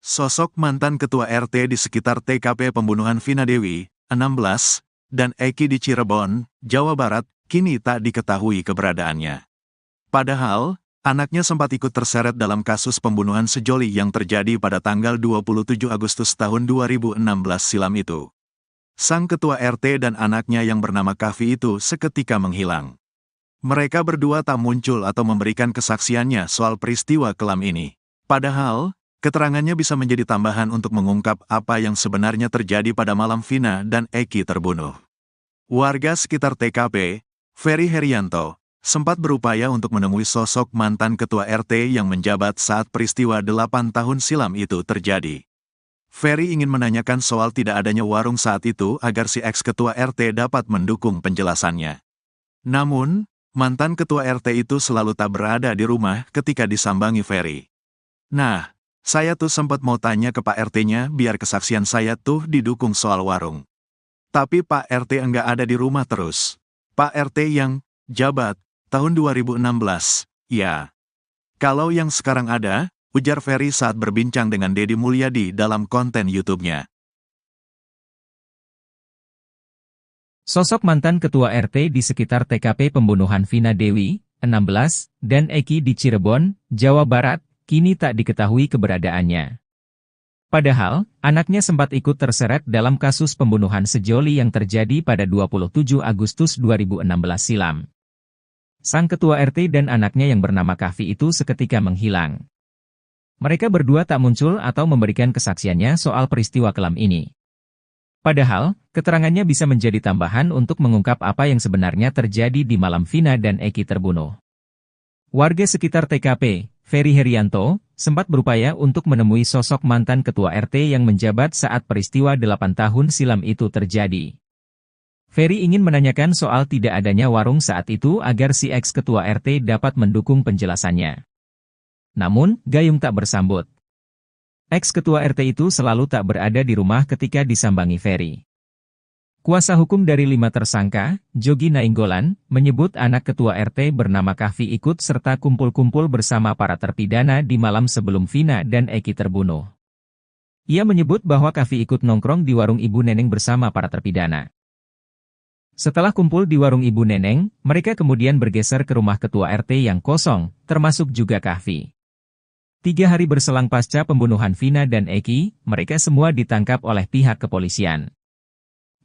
Sosok mantan ketua RT di sekitar TKP pembunuhan Vina Dewi, 16, dan Eki di Cirebon, Jawa Barat, kini tak diketahui keberadaannya. Padahal, anaknya sempat ikut terseret dalam kasus pembunuhan sejoli yang terjadi pada tanggal 27 Agustus tahun 2016 silam itu. Sang ketua RT dan anaknya yang bernama Kavi itu seketika menghilang. Mereka berdua tak muncul atau memberikan kesaksiannya soal peristiwa kelam ini. Padahal, keterangannya bisa menjadi tambahan untuk mengungkap apa yang sebenarnya terjadi pada malam Vina dan Eki terbunuh. Warga sekitar TKP, Ferry Herianto, sempat berupaya untuk menemui sosok mantan ketua RT yang menjabat saat peristiwa 8 tahun silam itu terjadi. Ferry ingin menanyakan soal tidak adanya warung saat itu agar si ex-ketua RT dapat mendukung penjelasannya. Namun, mantan ketua RT itu selalu tak berada di rumah ketika disambangi Ferry. Nah, saya tuh sempat mau tanya ke Pak RT-nya biar kesaksian saya tuh didukung soal warung. Tapi Pak RT enggak ada di rumah terus. Pak RT yang jabat tahun 2016, ya. Kalau yang sekarang ada, ujar Ferry saat berbincang dengan Deddy Mulyadi dalam konten YouTube-nya. Sosok mantan ketua RT di sekitar TKP pembunuhan Vina Dewi, 16, dan Eki di Cirebon, Jawa Barat, kini tak diketahui keberadaannya. Padahal, anaknya sempat ikut terseret dalam kasus pembunuhan sejoli yang terjadi pada 27 Agustus 2016 silam. Sang ketua RT dan anaknya yang bernama Kavi itu seketika menghilang. Mereka berdua tak muncul atau memberikan kesaksiannya soal peristiwa kelam ini. Padahal, keterangannya bisa menjadi tambahan untuk mengungkap apa yang sebenarnya terjadi di malam Vina dan Eki terbunuh. Warga sekitar TKP, Ferry Herianto, sempat berupaya untuk menemui sosok mantan ketua RT yang menjabat saat peristiwa 8 tahun silam itu terjadi. Ferry ingin menanyakan soal tidak adanya warung saat itu agar si ex-ketua RT dapat mendukung penjelasannya. Namun, gayung tak bersambut. Ex-ketua RT itu selalu tak berada di rumah ketika disambangi Ferry. Kuasa hukum dari 5 tersangka, Jogi Nainggolan, menyebut anak ketua RT bernama Kavi ikut serta kumpul-kumpul bersama para terpidana di malam sebelum Vina dan Eki terbunuh. Ia menyebut bahwa Kavi ikut nongkrong di warung Ibu Neneng bersama para terpidana. Setelah kumpul di warung Ibu Neneng, mereka kemudian bergeser ke rumah ketua RT yang kosong, termasuk juga Kavi. 3 hari berselang pasca pembunuhan Vina dan Eki, mereka semua ditangkap oleh pihak kepolisian.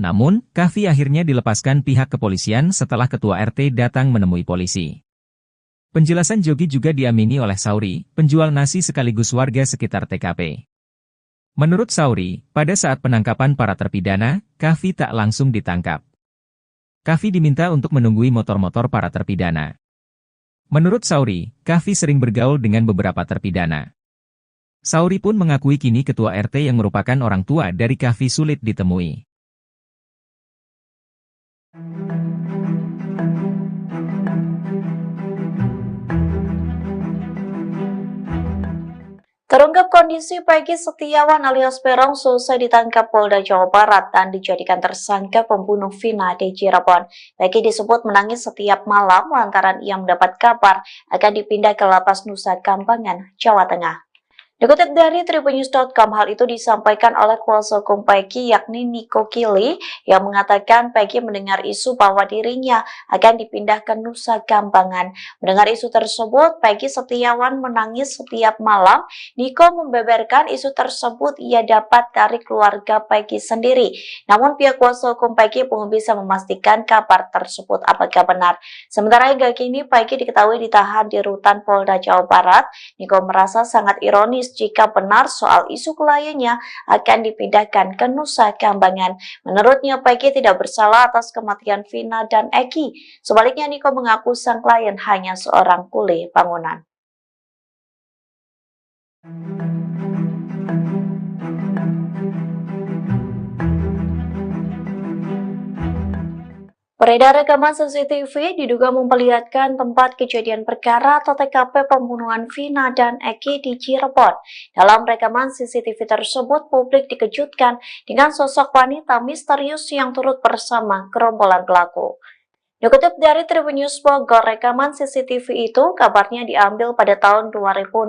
Namun, Kavi akhirnya dilepaskan pihak kepolisian setelah ketua RT datang menemui polisi. Penjelasan Jogi juga diamini oleh Sauri, penjual nasi sekaligus warga sekitar TKP. Menurut Sauri, pada saat penangkapan para terpidana, Kavi tak langsung ditangkap. Kavi diminta untuk menunggui motor-motor para terpidana. Menurut Sauri, Kavi sering bergaul dengan beberapa terpidana. Sauri pun mengakui kini ketua RT yang merupakan orang tua dari Kavi sulit ditemui. Terungkap kondisi Peggy Setiawan alias Peron selesai ditangkap Polda Jawa Barat dan dijadikan tersangka pembunuh Vina di Cirebon. Peggy disebut menangis setiap malam lantaran ia mendapat kabar akan dipindah ke Lapas Nusa Kambangan, Jawa Tengah. Dikutip dari Tribunnews.com, hal itu disampaikan oleh kuasa hukum Peggy yakni Niko Kili yang mengatakan Peggy mendengar isu bahwa dirinya akan dipindah ke Nusa Kambangan. Mendengar isu tersebut, Peggy Setiawan menangis setiap malam. Niko membeberkan isu tersebut ia dapat dari keluarga Peggy sendiri. Namun pihak kuasa hukum Peggy belum bisa memastikan kabar tersebut apakah benar. Sementara hingga kini Peggy diketahui ditahan di rutan Polda Jawa Barat. Niko merasa sangat ironis jika benar soal isu kliennya akan dipindahkan ke Nusa Kambangan. Menurutnya, Peggy tidak bersalah atas kematian Vina dan Eki. Sebaliknya, Niko mengaku sang klien hanya seorang kuli bangunan. Beredar rekaman CCTV diduga memperlihatkan tempat kejadian perkara atau TKP pembunuhan Vina dan Eki di Cirebon. Dalam rekaman CCTV tersebut, publik dikejutkan dengan sosok wanita misterius yang turut bersama gerombolan pelaku. Dikutip dari Tribun News Bogor, rekaman CCTV itu kabarnya diambil pada tahun 2016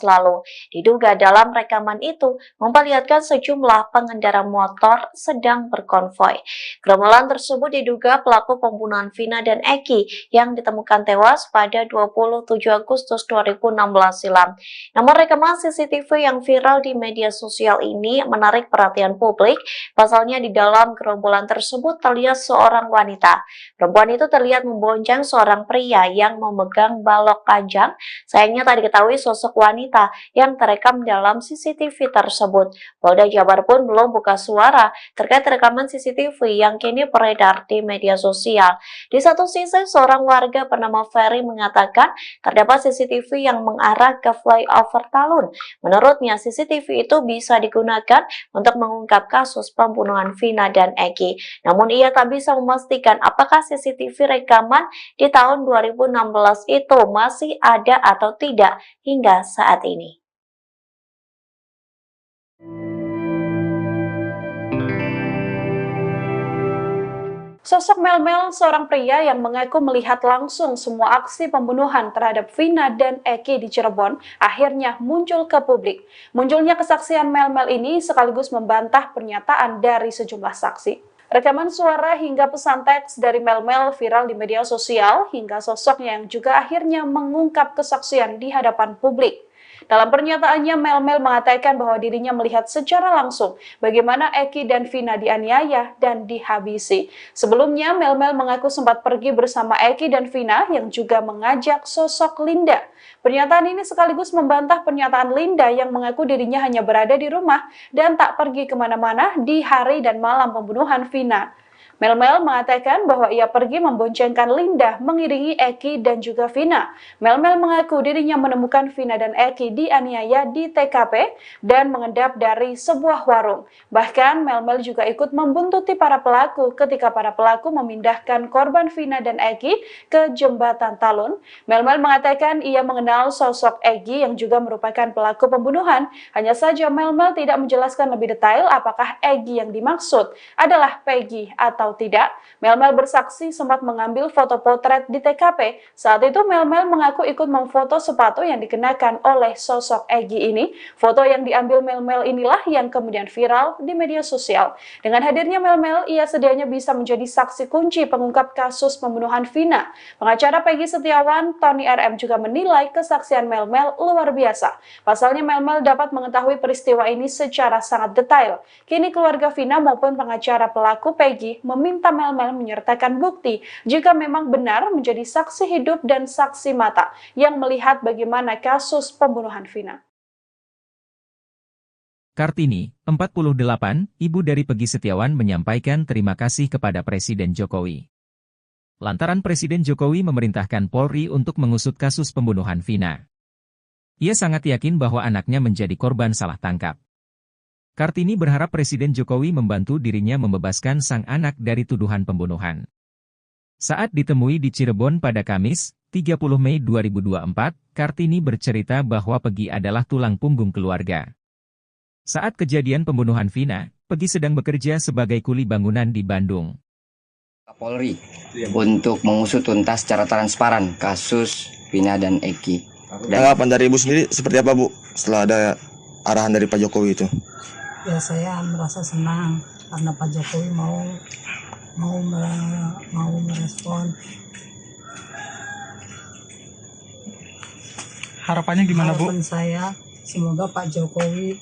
lalu. Diduga dalam rekaman itu memperlihatkan sejumlah pengendara motor sedang berkonvoi. Gerombolan tersebut diduga pelaku pembunuhan Vina dan Eki yang ditemukan tewas pada 27 Agustus 2016 silam. Namun rekaman CCTV yang viral di media sosial ini menarik perhatian publik. Pasalnya di dalam gerombolan tersebut terlihat seorang wanita. Perempuan itu terlihat membonceng seorang pria yang memegang balok panjang. Sayangnya tak diketahui sosok wanita yang terekam dalam CCTV tersebut. Polda Jabar pun belum buka suara terkait rekaman CCTV yang kini beredar di media sosial. Di satu sisi, seorang warga bernama Ferry mengatakan terdapat CCTV yang mengarah ke flyover Talun. Menurutnya, CCTV itu bisa digunakan untuk mengungkap kasus pembunuhan Vina dan Eki. Namun ia tak bisa memastikan apakah CCTV rekaman di tahun 2016 itu masih ada atau tidak hingga saat ini. Sosok Mel, seorang pria yang mengaku melihat langsung semua aksi pembunuhan terhadap Vina dan Eki di Cirebon, akhirnya muncul ke publik. Munculnya kesaksian Mel ini sekaligus membantah pernyataan dari sejumlah saksi. Rekaman suara hingga pesan teks dari Mel viral di media sosial hingga sosoknya yang juga akhirnya mengungkap kesaksian di hadapan publik. Dalam pernyataannya, Mel mengatakan bahwa dirinya melihat secara langsung bagaimana Eki dan Vina dianiaya dan dihabisi. Sebelumnya, Mel mengaku sempat pergi bersama Eki dan Vina yang juga mengajak sosok Linda. Pernyataan ini sekaligus membantah pernyataan Linda yang mengaku dirinya hanya berada di rumah dan tak pergi kemana-mana di hari dan malam pembunuhan Vina. Mel mengatakan bahwa ia pergi memboncengkan Linda mengiringi Eki dan juga Vina. Mel mengaku dirinya menemukan Vina dan Eki dianiaya di TKP dan mengendap dari sebuah warung. Bahkan Mel juga ikut membuntuti para pelaku ketika para pelaku memindahkan korban Vina dan Eki ke jembatan Talun. Mel mengatakan ia mengenal sosok Eki yang juga merupakan pelaku pembunuhan. Hanya saja Mel tidak menjelaskan lebih detail apakah Eki yang dimaksud adalah Peggy atau tidak. Mel bersaksi sempat mengambil foto potret di TKP. Saat itu Mel mengaku ikut memfoto sepatu yang dikenakan oleh sosok Egi ini. Foto yang diambil Mel inilah yang kemudian viral di media sosial. Dengan hadirnya Mel, ia sedianya bisa menjadi saksi kunci pengungkap kasus pembunuhan Vina. Pengacara Peggy Setiawan, Tony RM juga menilai kesaksian Mel luar biasa. Pasalnya Mel dapat mengetahui peristiwa ini secara sangat detail. Kini keluarga Vina maupun pengacara pelaku Peggy meminta Mel menyertakan bukti jika memang benar menjadi saksi hidup dan saksi mata yang melihat bagaimana kasus pembunuhan Vina. Kartini, 48, ibu dari Peggy Setiawan menyampaikan terima kasih kepada Presiden Jokowi. Lantaran Presiden Jokowi memerintahkan Polri untuk mengusut kasus pembunuhan Vina. Ia sangat yakin bahwa anaknya menjadi korban salah tangkap. Kartini berharap Presiden Jokowi membantu dirinya membebaskan sang anak dari tuduhan pembunuhan. Saat ditemui di Cirebon pada Kamis, 30 Mei 2024, Kartini bercerita bahwa Peggy adalah tulang punggung keluarga. Saat kejadian pembunuhan Vina, Peggy sedang bekerja sebagai kuli bangunan di Bandung. Polri untuk mengusut tuntas secara transparan kasus Vina dan Eki. Tanggapan dari Ibu sendiri seperti apa, Bu, setelah ada arahan dari Pak Jokowi itu? Ya, saya merasa senang karena Pak Jokowi mau merespon. Harapannya gimana, Bu? Harapan saya semoga Pak Jokowi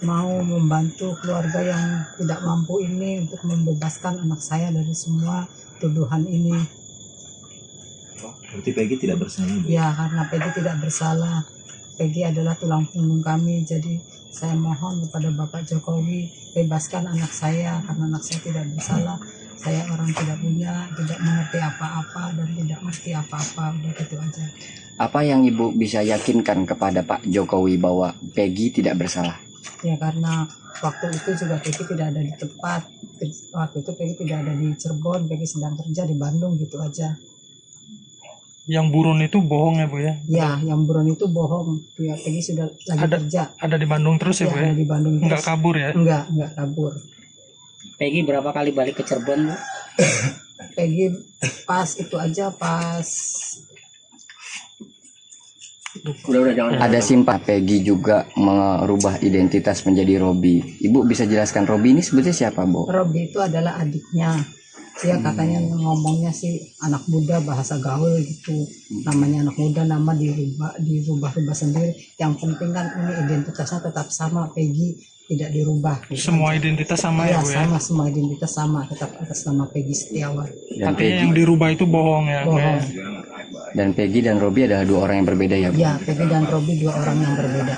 mau membantu keluarga yang tidak mampu ini untuk membebaskan anak saya dari semua tuduhan ini. Berarti Peggy tidak bersalah, Bu? Ya, karena Peggy tidak bersalah. Peggy adalah tulang punggung kami, jadi saya mohon kepada Bapak Jokowi bebaskan anak saya karena anak saya tidak bersalah. Saya orang tidak mengerti apa-apa dan tidak mengerti apa-apa, udah gitu aja. Apa yang Ibu bisa yakinkan kepada Pak Jokowi bahwa Peggy tidak bersalah? Ya, karena waktu itu juga Peggy tidak ada di tempat. Waktu itu Peggy tidak ada di Cirebon, Peggy sedang kerja di Bandung, gitu aja. Yang buron itu bohong ya, Bu ya? Ya, yang buron itu bohong. Ya, Peggy sudah lagi kerja. Ada di Bandung terus ya, Bu ya? Ada di Bandung terus. Enggak kabur ya? Enggak kabur. Peggy berapa kali balik ke Cirebon, Bu? Peggy pas itu aja pas Ada simpang Peggy juga merubah identitas menjadi Robi. Ibu bisa jelaskan Robi ini sebetulnya siapa, Bu? Robi itu adalah adiknya. Dia katanya ngomongnya sih anak muda, bahasa gaul gitu. Namanya anak muda, nama dirubah sendiri. Yang penting kan ini identitasnya tetap sama, Peggy tidak dirubah. Semua identitas sama ya, Iya, Bu ya? sama, semua identitas sama, tetap atas nama Peggy Setiawan. Dan Artinya yang dirubah itu bohong ya, Bu ya? Bohong. Dan Peggy dan Robi adalah dua orang yang berbeda ya, Bu? Ya, Peggy dan Robi dua orang yang berbeda.